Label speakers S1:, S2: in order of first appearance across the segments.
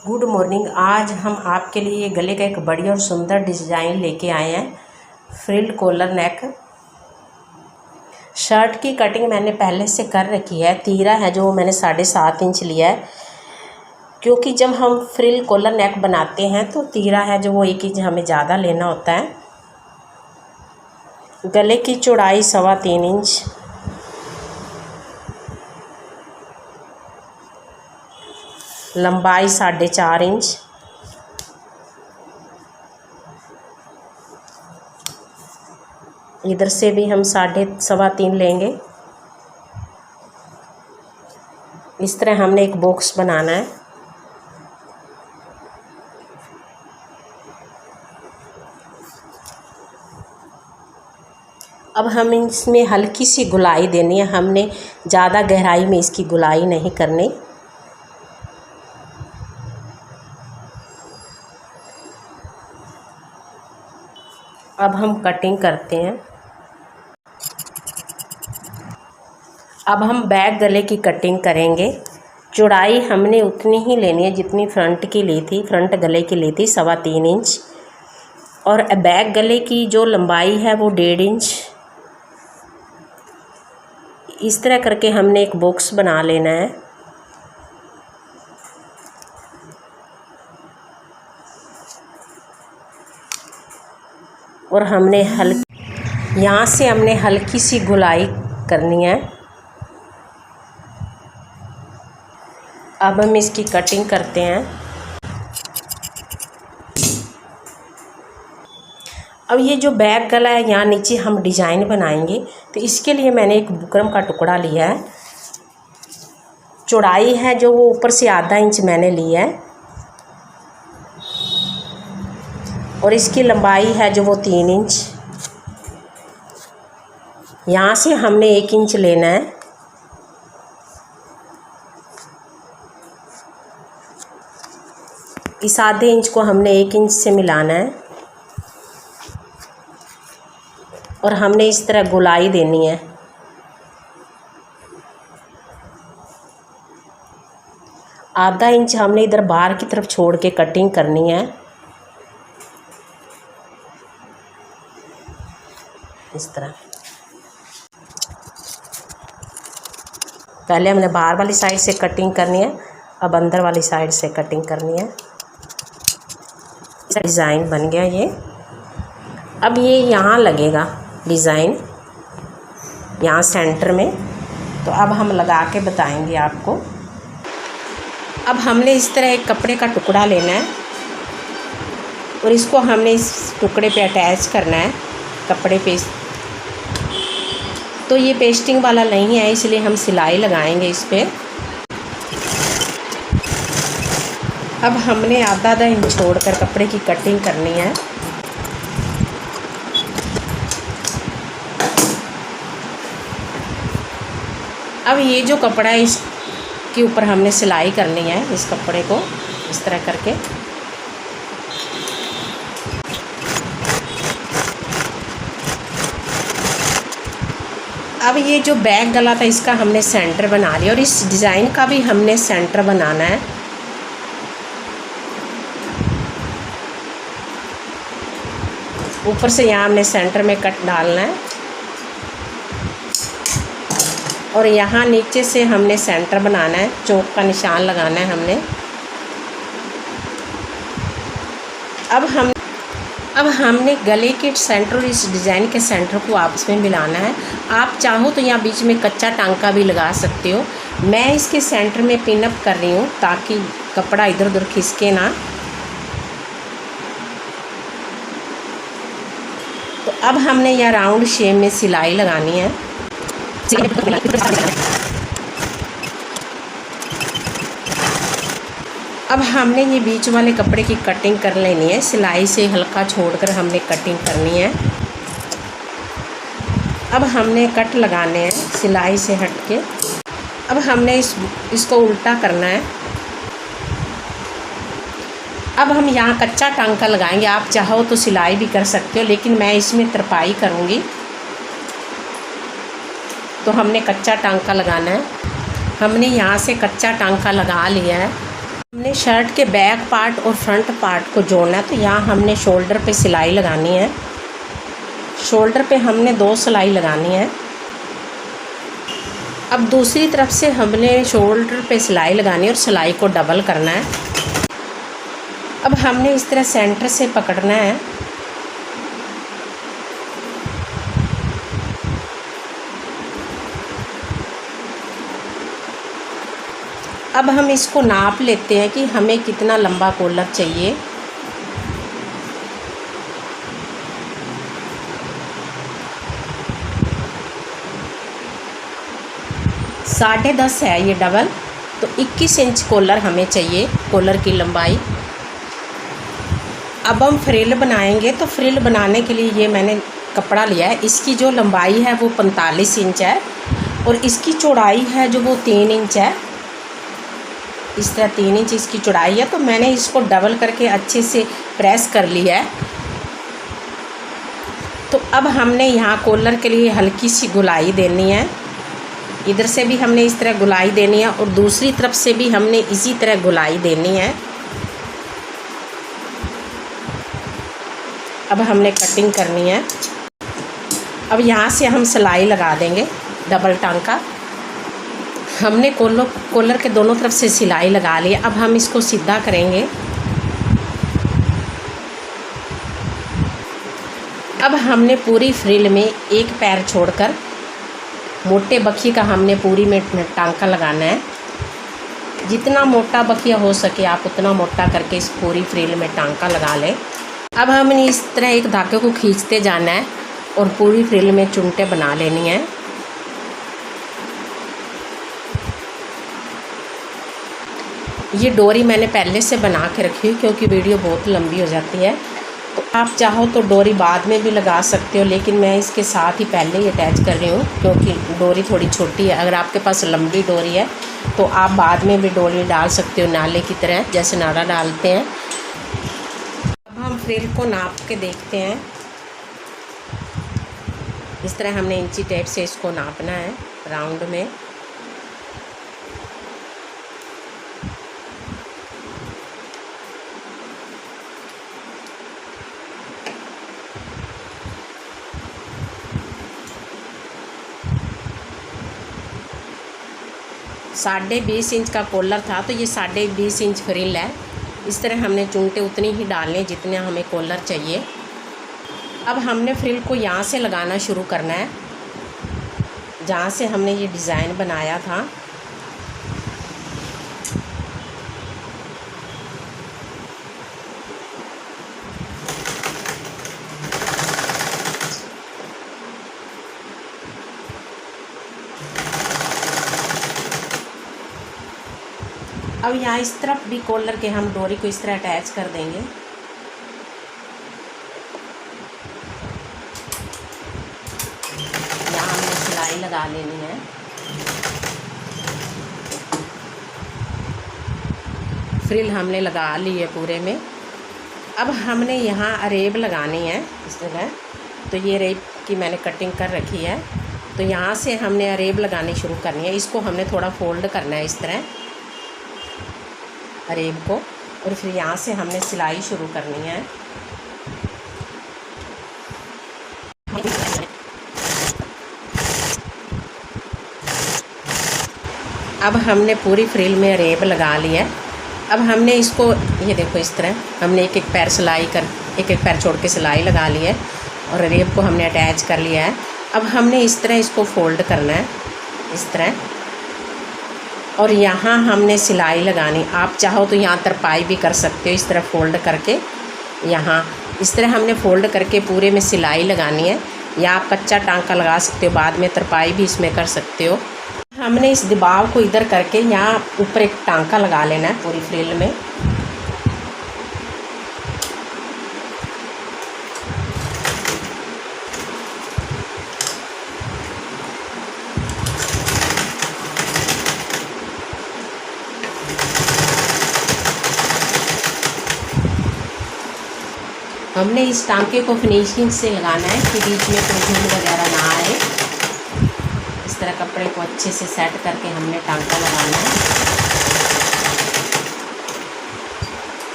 S1: Good morning. आज हम आपके लिए गले का एक बढ़िया और सुंदर डिज़ाइन लेके आए हैं। फ्रिल कॉलर नेक शर्ट की कटिंग मैंने पहले से कर रखी है। तीरा है जो मैंने 7.5 इंच लिया है, क्योंकि जब हम फ्रिल कॉलर नेक बनाते हैं तो तीरा है जो वो 1 इंच हमें ज़्यादा लेना होता है। गले की चौड़ाई 3.25 इंच, लंबाई 4.5 इंच, इधर से भी हम 3.25 लेंगे। इस तरह हमने एक बॉक्स बनाना है। अब हम इसमें हल्की सी गुलाई देनी है। हमने ज़्यादा गहराई में इसकी गुलाई नहीं करनी। अब हम कटिंग करते हैं। अब हम बैक गले की कटिंग करेंगे। चौड़ाई हमने उतनी ही लेनी है जितनी फ्रंट की ली थी, फ्रंट गले की ली थी 3.25 इंच, और बैक गले की जो लंबाई है वो 1.5 इंच। इस तरह करके हमने एक बॉक्स बना लेना है। और हमने यहाँ से हमने हल्की सी गुलाई करनी है। अब हम इसकी कटिंग करते हैं। अब ये जो बैक गला है, यहाँ नीचे हम डिज़ाइन बनाएंगे, तो इसके लिए मैंने एक बुकरम का टुकड़ा लिया है। चौड़ाई है जो वो ऊपर से ½ इंच मैंने ली है, और इसकी लंबाई है जो वो 3 इंच। यहाँ से हमने 1 इंच लेना है। इस ½ इंच को हमने 1 इंच से मिलाना है, और हमने इस तरह गोलाई देनी है। ½ इंच हमने इधर बाहर की तरफ छोड़ के कटिंग करनी है। इस तरह पहले हमने बाहर वाली साइड से कटिंग करनी है, अब अंदर वाली साइड से कटिंग करनी है। डिज़ाइन बन गया ये। अब ये यहाँ लगेगा डिज़ाइन, यहाँ सेंटर में, तो अब हम लगा के बताएंगे आपको। अब हमने इस तरह एक कपड़े का टुकड़ा लेना है, और इसको हमने इस टुकड़े पे अटैच करना है कपड़े पे। तो ये पेस्टिंग वाला नहीं है, इसलिए हम सिलाई लगाएंगे इस पे। अब हमने ½ इंच छोड़कर कपड़े की कटिंग करनी है। अब ये जो कपड़ा है इसके ऊपर हमने सिलाई करनी है, इस कपड़े को इस तरह करके। अब ये जो बैक गला था इसका हमने सेंटर बना लिया, और इस डिज़ाइन का भी हमने सेंटर बनाना है। ऊपर से यहाँ हमने सेंटर में कट डालना है, और यहाँ नीचे से हमने सेंटर बनाना है, चौक का निशान लगाना है हमने। अब हमने गले के सेंटर और इस डिज़ाइन के सेंटर को आपस में मिलाना है। आप चाहो तो यहाँ बीच में कच्चा टांका भी लगा सकते हो। मैं इसके सेंटर में पिन अप कर रही हूँ ताकि कपड़ा इधर उधर खिसके ना। तो अब हमने यहाँ राउंड शेप में सिलाई लगानी है। अब हमने ये बीच वाले कपड़े की कटिंग कर लेनी है। सिलाई से हल्का छोड़कर हमने कटिंग करनी है। अब हमने कट लगाने हैं सिलाई से हट के। अब हमने इसको उल्टा करना है। अब हम यहाँ कच्चा टांका लगाएंगे। आप चाहो तो सिलाई भी कर सकते हो, लेकिन मैं इसमें तरपाई करूँगी, तो हमने कच्चा टांका लगाना है। हमने यहाँ से कच्चा टांका लगा लिया है। हमने शर्ट के बैक पार्ट और फ्रंट पार्ट को जोड़ना है, तो यहाँ हमने शोल्डर पे सिलाई लगानी है। शोल्डर पे हमने 2 सिलाई लगानी है। अब दूसरी तरफ से हमने शोल्डर पे सिलाई लगानी है और सिलाई को डबल करना है। अब हमने इस तरह सेंटर से पकड़ना है। अब हम इसको नाप लेते हैं कि हमें कितना लंबा कॉलर चाहिए। साढ़े 10 है ये डबल, तो 21 इंच कॉलर हमें चाहिए, कॉलर की लंबाई। अब हम फ्रिल बनाएंगे, तो फ्रिल बनाने के लिए ये मैंने कपड़ा लिया है। इसकी जो लंबाई है वो 45 इंच है और इसकी चौड़ाई है जो वो 3 इंच है। इस तरह 3 इंच इसकी चौड़ाई है, तो मैंने इसको डबल करके अच्छे से प्रेस कर लिया है। तो अब हमने यहाँ कॉलर के लिए हल्की सी गुलाई देनी है। इधर से भी हमने इस तरह गुलाई देनी है और दूसरी तरफ से भी हमने इसी तरह गुलाई देनी है। अब हमने कटिंग करनी है। अब यहाँ से हम सिलाई लगा देंगे डबल टांका। हमने कॉलर के दोनों तरफ से सिलाई लगा ली। अब हम इसको सीधा करेंगे। अब हमने पूरी फ्रिल में एक पैर छोड़कर मोटे बखिए का हमने पूरी में टांका लगाना है। जितना मोटा बखिया हो सके आप उतना मोटा करके इस पूरी फ्रिल में टांका लगा लें। अब हमने इस तरह एक धागे को खींचते जाना है और पूरी फ्रिल में चुनटे बना लेनी है। ये डोरी मैंने पहले से बना के रखी हुई क्योंकि वीडियो बहुत लंबी हो जाती है। तो आप चाहो तो डोरी बाद में भी लगा सकते हो, लेकिन मैं इसके साथ ही पहले ही अटैच कर रही हूँ क्योंकि डोरी थोड़ी छोटी है। अगर आपके पास लंबी डोरी है तो आप बाद में भी डोरी डाल सकते हो, नाले की तरह जैसे नाला डालते हैं। अब हम फ्रिल को नाप के देखते हैं। इस तरह हमने इंची टेप से इसको नापना है राउंड में। साढ़े 20 इंच का कॉलर था, तो ये 20.5 इंच फ्रिल है। इस तरह हमने चुनटे उतनी ही डालने जितने हमें कॉलर चाहिए। अब हमने फ्रिल को यहाँ से लगाना शुरू करना है जहाँ से हमने ये डिज़ाइन बनाया था। अब यहाँ इस तरफ भी कॉलर के हम डोरी को इस तरह अटैच कर देंगे। यहाँ हमने सिलाई लगा लेनी है। फ्रिल हमने लगा ली है पूरे में। अब हमने यहाँ अरेब लगानी है इस तरह। तो ये अरेब की मैंने कटिंग कर रखी है, तो यहाँ से हमने अरेब लगानी शुरू करनी है। इसको हमने थोड़ा फोल्ड करना है इस तरह अरेब को, और फिर यहाँ से हमने सिलाई शुरू करनी है। अब हमने पूरी फ्रिल में अरेब लगा लिया है। अब हमने इसको ये देखो इस तरह हमने एक एक पैर छोड़ के सिलाई लगा ली है और अरेब को हमने अटैच कर लिया है। अब हमने इस तरह इसको फोल्ड करना है इस तरह, और यहाँ हमने सिलाई लगानी। आप चाहो तो यहाँ तरपाई भी कर सकते हो इस तरह फोल्ड करके। यहाँ इस तरह हमने फोल्ड करके पूरे में सिलाई लगानी है, या आप कच्चा टांका लगा सकते हो, बाद में तरपाई भी इसमें कर सकते हो। हमने इस दबाव को इधर करके यहाँ ऊपर एक टांका लगा लेना है पूरी फ्रिल में। हमने इस टांके को फिनिशिंग से लगाना है कि बीच में कोई झूल वगैरह ना आए। इस तरह कपड़े को अच्छे से सेट करके हमने टांका लगाना है।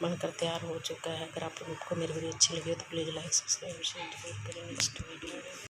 S1: बनकर तैयार हो चुका है। अगर आप लोग को मेरी वीडियो अच्छी लगी हो तो प्लीज़ लाइक सब्सक्राइब शेयर करें। Next video